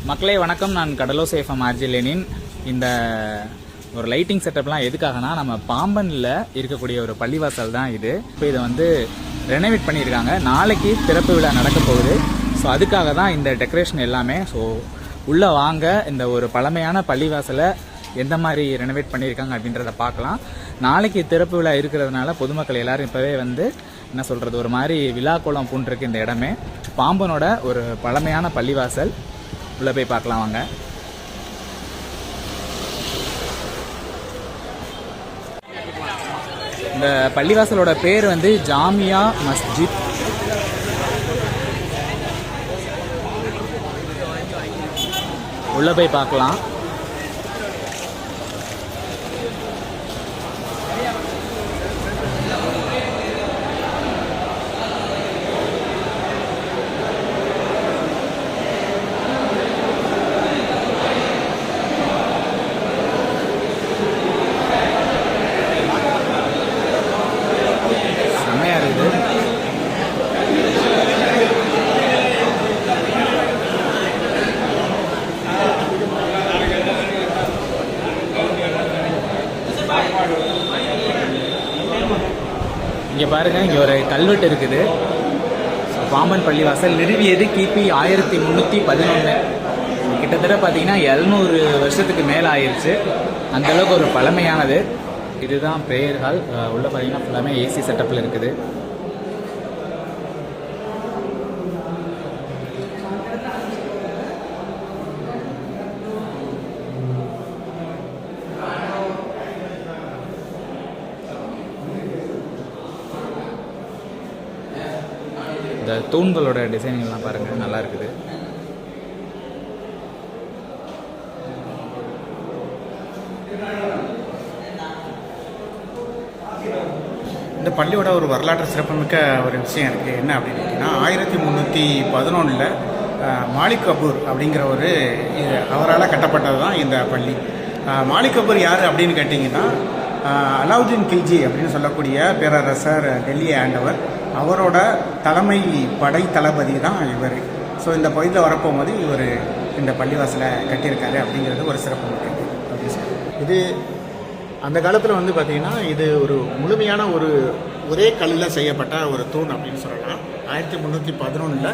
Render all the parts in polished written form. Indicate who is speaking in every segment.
Speaker 1: மக்களே வணக்கம். நான் கடலோசை எஃப்எம் ஆர்ஜே லெனின். இந்த ஒரு லைட்டிங் செட்டப்லாம் எதுக்காகனா, நம்ம பாம்பனில் இருக்கக்கூடிய ஒரு பள்ளிவாசல் தான் இது. இப்போ இதை வந்து ரெனோவேட் பண்ணியிருக்காங்க. நாளைக்கு திறப்பு விழா நடக்க போகுது. ஸோ அதுக்காக தான் இந்த டெக்கரேஷன் எல்லாமே. ஸோ உள்ளே வாங்க, இந்த ஒரு பழமையான பள்ளிவாசலை எந்த மாதிரி ரெனோவேட் பண்ணியிருக்காங்க அப்படின்றத பார்க்கலாம். நாளைக்கு திறப்பு விழா இருக்கிறதுனால பொதுமக்கள் எல்லாரும் இப்போவே வந்து என்ன சொல்கிறது, ஒரு மாதிரி விழா கோலம் பூண்டிருக்கு இந்த இடமே. பாம்பனோட ஒரு பழமையான பள்ளிவாசல். உள்ளே போய் பார்க்கலாம் வாங்க. இந்த பள்ளிவாசலோட பேர் வந்து ஜாமியா மஸ்ஜித். உள்ளே போய் பார்க்கலாம். இங்கே பாருங்கள், இங்கே ஒரு கல்வெட்டு இருக்குது. பாம்பன் பள்ளிவாசல் நிறுவியது கிபி 1311. கிட்டத்தட்ட பார்த்தீங்கன்னா 700 வருஷத்துக்கு மேலே ஆயிடுச்சு. அந்தளவுக்கு ஒரு பழமையானது. இதுதான் பிரேயர் ஹால். உள்ளே பார்த்தீங்கன்னா ஃபுல்லாமே ஏசி செட்டப்பில் இருக்குது. இந்த தூண்களோட டிசைனிங்லாம் பாருங்கள், நல்லா இருக்குது.
Speaker 2: இந்த பள்ளியோட ஒரு வரலாற்று சிறப்புமிக்க ஒரு விஷயம் இருக்குது. என்ன அப்படின்னு கேட்டிங்கன்னா, 1311 மாலிக் கபூர் அப்படிங்கிற ஒரு அவரால் கட்டப்பட்டது தான் இந்த பள்ளி. மாலிக் கபூர் யார் அப்படின்னு கேட்டிங்கன்னா, அலாவுதீன் கில்ஜி அப்படின்னு சொல்லக்கூடிய பேரரசர் டெல்லியை ஆண்டவர். அவரோட தலைமை படை தளபதி தான் இவர். ஸோ இந்த பகுதியில் வரப்போகும்போது இவர் இந்த பள்ளிவாசலை கட்டியிருக்காரு அப்படிங்கிறது ஒரு சிறப்பு இருக்குது அப்படின்னு சொல்லி. இது அந்த காலத்தில் வந்து பார்த்திங்கன்னா, இது ஒரு முழுமையான ஒரே கல்லில் செய்யப்பட்ட ஒரு தூண் அப்படின்னு சொல்லலாம். 1311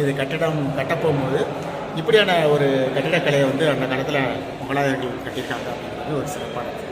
Speaker 2: இது கட்டப்போகும்போது இப்படியான ஒரு கட்டிடக்கலையை வந்து அந்த காலத்தில் முகலாயர்கள் கட்டியிருக்காங்க அப்படிங்கிறது ஒரு சிறப்பானது.